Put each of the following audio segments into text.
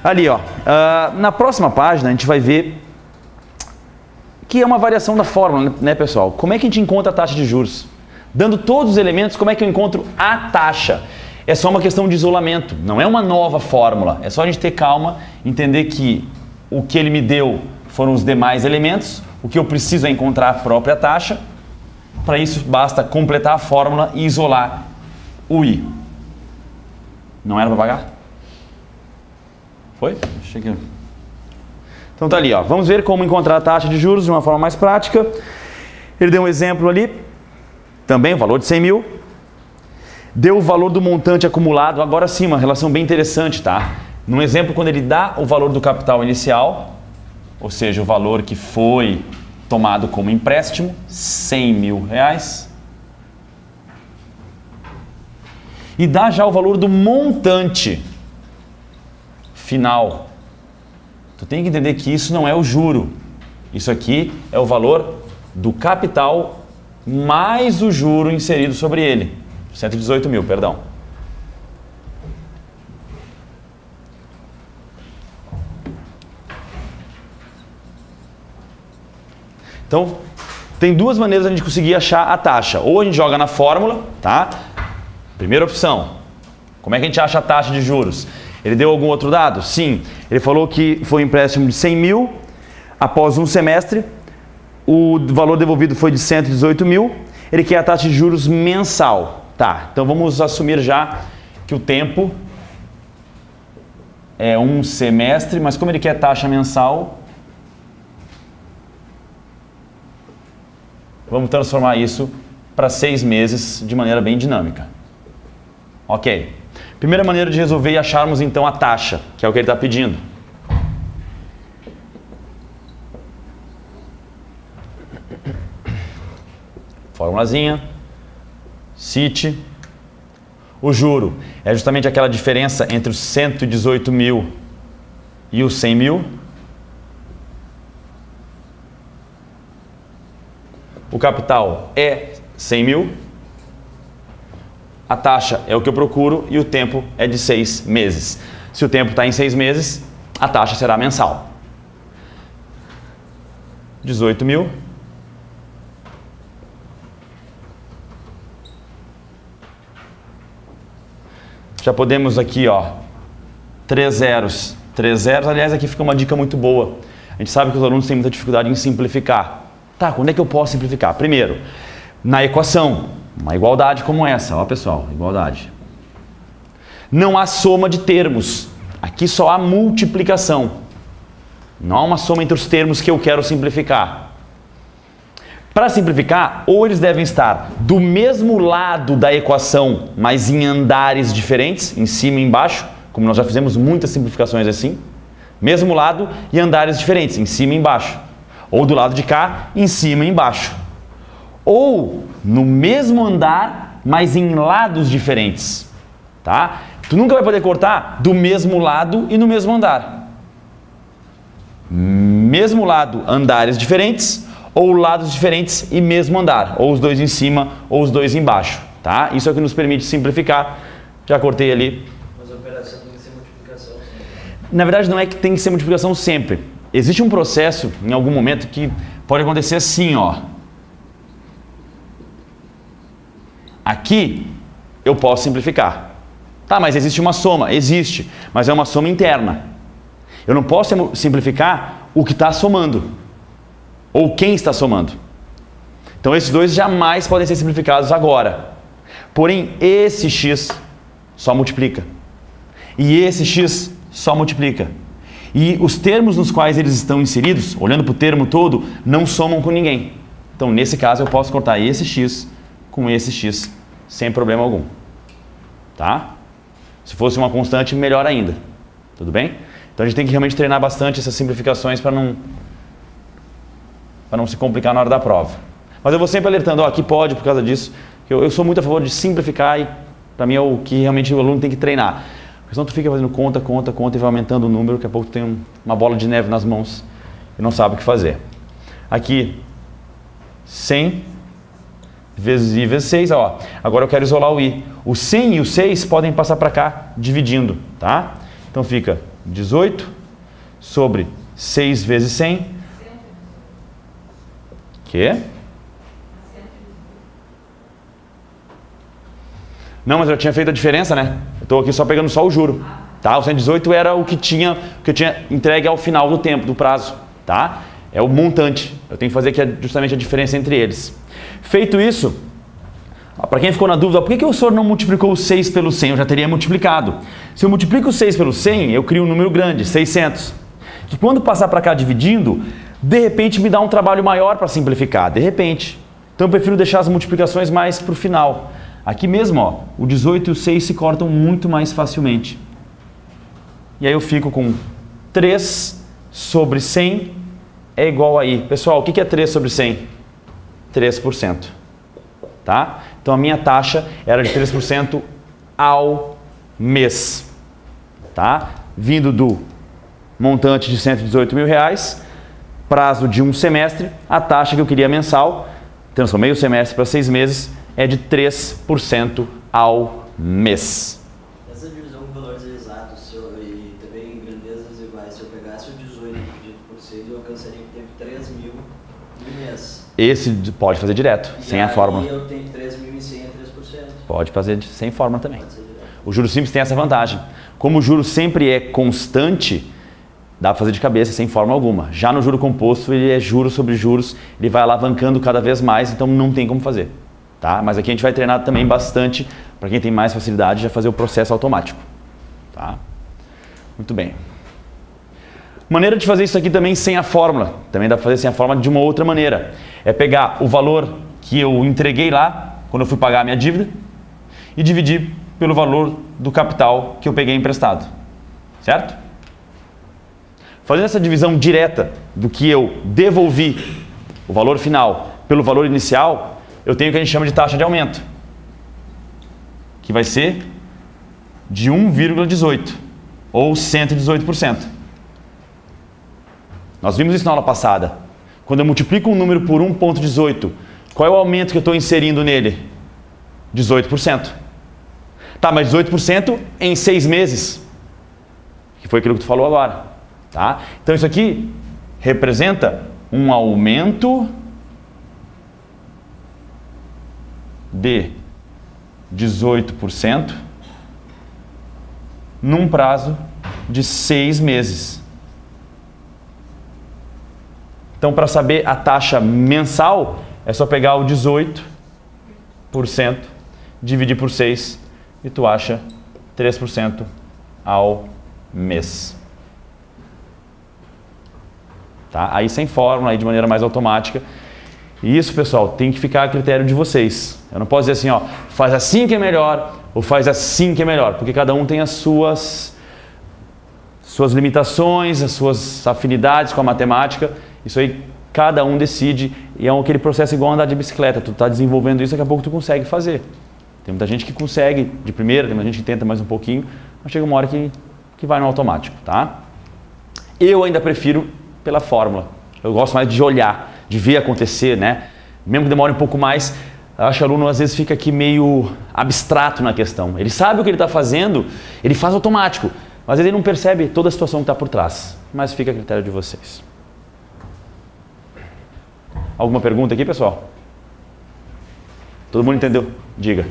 Ali, ó, na próxima página a gente vai ver que é uma variação da fórmula, né, pessoal? Como é que a gente encontra a taxa de juros? Dando todos os elementos, como é que eu encontro a taxa? É só uma questão de isolamento, não é uma nova fórmula. É só a gente ter calma, entender que o que ele me deu foram os demais elementos, o que eu preciso é encontrar a própria taxa. Para isso, basta completar a fórmula e isolar o I. Não era para pagar? Foi? Achei que... Então tá ali, ó. Vamos ver como encontrar a taxa de juros de uma forma mais prática. Ele deu um exemplo ali, também o valor de 100 mil. Deu o valor do montante acumulado, agora sim, uma relação bem interessante, tá? No exemplo, quando ele dá o valor do capital inicial, ou seja, o valor que foi tomado como empréstimo, 100 mil reais. E dá já o valor do montante final. Tu tem que entender que isso não é o juro. Isso aqui é o valor do capital mais o juro inserido sobre ele. 118 mil, perdão. Então, tem duas maneiras de a gente conseguir achar a taxa. Ou a gente joga na fórmula, tá? Primeira opção. Como é que a gente acha a taxa de juros? Ele deu algum outro dado? Sim. Ele falou que foi um empréstimo de 100 mil. Após um semestre, o valor devolvido foi de 118 mil. Ele quer a taxa de juros mensal. Tá, então vamos assumir já que o tempo é um semestre, mas como ele quer taxa mensal, vamos transformar isso para 6 meses de maneira bem dinâmica. Ok. Primeira maneira de resolver e acharmos então a taxa, que é o que ele está pedindo. Formulazinha. CIT. O juro é justamente aquela diferença entre os 118 mil e os 100 mil. O capital é 100 mil. A taxa é o que eu procuro e o tempo é de 6 meses. Se o tempo está em 6 meses, a taxa será mensal. 18 mil. Já podemos aqui, ó, 3 zeros. 3 zeros, aliás, aqui fica uma dica muito boa. A gente sabe que os alunos têm muita dificuldade em simplificar. Tá, quando é que eu posso simplificar? Primeiro, na equação, uma igualdade como essa, ó pessoal, igualdade. Não há soma de termos, aqui só há multiplicação. Não há uma soma entre os termos que eu quero simplificar. Para simplificar, ou eles devem estar do mesmo lado da equação, mas em andares diferentes, em cima e embaixo, como nós já fizemos muitas simplificações assim. Mesmo lado e andares diferentes, em cima e embaixo. Ou do lado de cá, em cima e embaixo. Ou no mesmo andar, mas em lados diferentes. Tá? Tu nunca vai poder cortar do mesmo lado e no mesmo andar. Mesmo lado, andares diferentes, ou lados diferentes e mesmo andar, ou os dois em cima ou os dois embaixo, tá? Isso é o que nos permite simplificar. Já cortei ali. Mas a operação tem que ser multiplicação sempre. Na verdade não é que tem que ser multiplicação sempre. Existe um processo em algum momento que pode acontecer assim, ó. Aqui eu posso simplificar. Tá, mas existe uma soma. Existe, mas é uma soma interna. Eu não posso simplificar o que está somando. Ou quem está somando. Então esses dois jamais podem ser simplificados agora. Porém, esse x só multiplica. E esse x só multiplica. E os termos nos quais eles estão inseridos, olhando para o termo todo, não somam com ninguém. Então nesse caso eu posso cortar esse x com esse x sem problema algum. Tá? Se fosse uma constante, melhor ainda. Tudo bem? Então a gente tem que realmente treinar bastante essas simplificações para não se complicar na hora da prova. Mas eu vou sempre alertando, ó, aqui pode por causa disso. Eu sou muito a favor de simplificar e para mim é o que realmente o aluno tem que treinar. Porque senão tu fica fazendo conta e vai aumentando o número, daqui a pouco tu tem uma bola de neve nas mãos e não sabe o que fazer. Aqui, 100 vezes I vezes 6, ó. Agora eu quero isolar o I. O 100 e o 6 podem passar para cá dividindo, tá? Então fica 18 sobre 6 vezes 100. Quê? Não, mas eu tinha feito a diferença, né? Eu estou aqui só pegando só o juro. Tá? O 118 era o que eu tinha entregue ao final do tempo, do prazo. Tá? É o montante. Eu tenho que fazer aqui justamente a diferença entre eles. Feito isso, para quem ficou na dúvida, por que o senhor não multiplicou o 6 pelo 100? Eu já teria multiplicado. Se eu multiplico o 6 pelo 100, eu crio um número grande, 600. Que quando passar para cá dividindo, de repente me dá um trabalho maior para simplificar. De repente. Então eu prefiro deixar as multiplicações mais para o final. Aqui mesmo, ó, o 18 e o 6 se cortam muito mais facilmente. E aí eu fico com 3 sobre 100 é igual aí. Pessoal, o que é 3 sobre 100? 3%. Tá? Então a minha taxa era de 3% ao mês. Tá? Vindo do montante de R$118 mil, prazo de um semestre, a taxa que eu queria mensal, transformei o semestre para 6 meses, é de 3% ao mês. Essa divisão com valores exatos e também em grandezas iguais, se eu pegasse o 18 dividido por 6, eu alcançaria que teve 3 mil no mês. Esse pode fazer direto, E sem a fórmula. E eu tenho 3.100 a 3%. Pode fazer sem fórmula também. Pode ser direto. O juros simples tem essa vantagem. Como o juro sempre é constante, dá para fazer de cabeça sem fórmula alguma. Já no juro composto, ele é juros sobre juros, ele vai alavancando cada vez mais, então não tem como fazer. Tá? Mas aqui a gente vai treinar também bastante, para quem tem mais facilidade, já fazer o processo automático. Tá? Muito bem. Maneira de fazer isso aqui também sem a fórmula. Também dá para fazer sem a fórmula de uma outra maneira. É pegar o valor que eu entreguei lá, quando eu fui pagar a minha dívida, e dividir pelo valor do capital que eu peguei emprestado. Certo? Fazendo essa divisão direta do que eu devolvi, o valor final, pelo valor inicial, eu tenho o que a gente chama de taxa de aumento, que vai ser de 1,18 ou 118%. Nós vimos isso na aula passada. Quando eu multiplico um número por 1,18, qual é o aumento que eu estou inserindo nele? 18%. Tá, mas 18% em 6 meses, que foi aquilo que tu falou agora. Tá? Então isso aqui representa um aumento de 18% num prazo de 6 meses. Então, para saber a taxa mensal, é só pegar o 18%, dividir por 6 e tu acha 3% ao mês. Tá? Aí sem fórmula, aí de maneira mais automática. E isso, pessoal, tem que ficar a critério de vocês. Eu não posso dizer assim, ó, faz assim que é melhor, ou faz assim que é melhor, porque cada um tem as suas limitações, as suas afinidades com a matemática. Isso aí cada um decide, e é aquele processo igual andar de bicicleta. Tu está desenvolvendo isso, daqui a pouco tu consegue fazer. Tem muita gente que consegue de primeira, tem muita gente que tenta mais um pouquinho, mas chega uma hora que vai no automático, tá? Eu ainda prefiro pela fórmula. Eu gosto mais de olhar, de ver acontecer, né? Mesmo que demore um pouco mais, eu acho que o aluno às vezes fica aqui meio abstrato na questão. Ele sabe o que ele está fazendo, ele faz automático, mas ele não percebe toda a situação que está por trás. Mas fica a critério de vocês. Alguma pergunta aqui, pessoal? Todo mundo entendeu? Diga.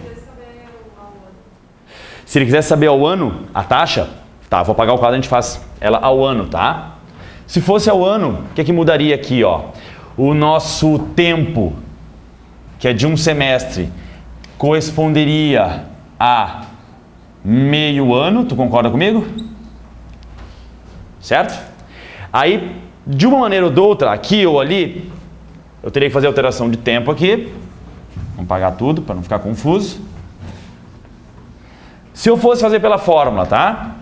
Se ele quiser saber ao ano a taxa, tá, vou apagar o quadro, a gente faz ela ao ano, tá? Se fosse ao ano, o que é que mudaria aqui, ó? O nosso tempo, que é de um semestre, corresponderia a meio ano, tu concorda comigo? Certo? Aí, de uma maneira ou de outra, aqui ou ali, eu teria que fazer alteração de tempo aqui. Vamos apagar tudo para não ficar confuso. Se eu fosse fazer pela fórmula, tá?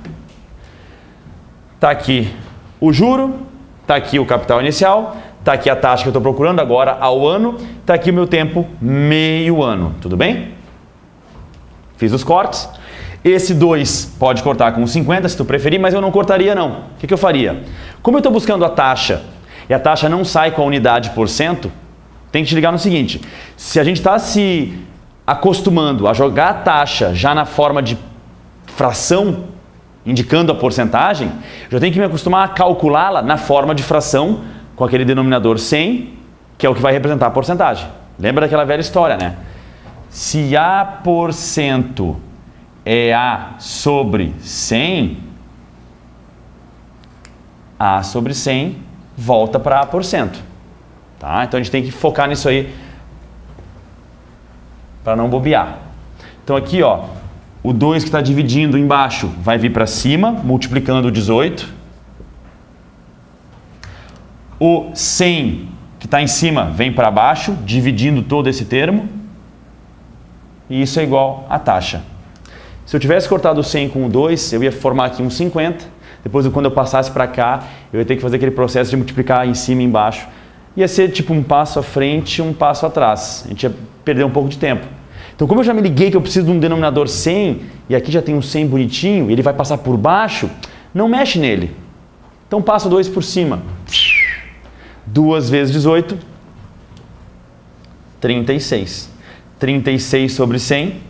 Tá aqui o juro, tá aqui o capital inicial, tá aqui a taxa que eu estou procurando agora ao ano, tá aqui o meu tempo meio ano, tudo bem? Fiz os cortes. Esse 2 pode cortar com 50 se tu preferir, mas eu não cortaria não. O que eu faria? Como eu estou buscando a taxa e a taxa não sai com a unidade por cento, tem que te ligar no seguinte: se a gente está se acostumando a jogar a taxa já na forma de fração, indicando a porcentagem, já tenho que me acostumar a calculá-la na forma de fração com aquele denominador 100, que é o que vai representar a porcentagem. Lembra daquela velha história, né? Se A% é A sobre 100, A sobre 100 volta para A%. Tá? Então a gente tem que focar nisso aí para não bobear. Então aqui, ó, o 2 que está dividindo embaixo vai vir para cima, multiplicando o 18. O 100 que está em cima vem para baixo, dividindo todo esse termo. E isso é igual à taxa. Se eu tivesse cortado o 100 com o 2, eu ia formar aqui um 50. Depois, quando eu passasse para cá, eu ia ter que fazer aquele processo de multiplicar em cima e embaixo. Ia ser tipo um passo à frente e um passo atrás. A gente ia perder um pouco de tempo. Então, como eu já me liguei que eu preciso de um denominador 100, e aqui já tem um 100 bonitinho, ele vai passar por baixo, não mexe nele. Então, passa o 2 por cima. 2 vezes 18, 36. 36 sobre 100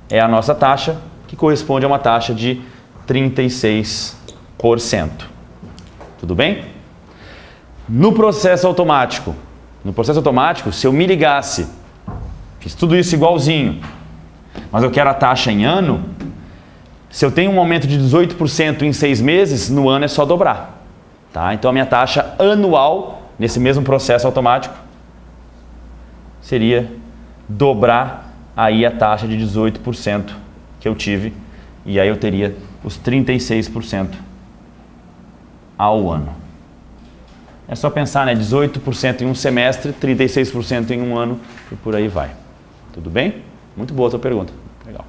é a nossa taxa, que corresponde a uma taxa de 36%. Tudo bem? No processo automático, se eu me ligasse, fiz tudo isso igualzinho, mas eu quero a taxa em ano, se eu tenho um aumento de 18% em 6 meses, no ano é só dobrar. Tá? Então a minha taxa anual, nesse mesmo processo automático, seria dobrar aí a taxa de 18% que eu tive, e aí eu teria os 36% ao ano. É só pensar, né? 18% em um semestre, 36% em um ano e por aí vai. Tudo bem? Muito boa a tua pergunta. Legal.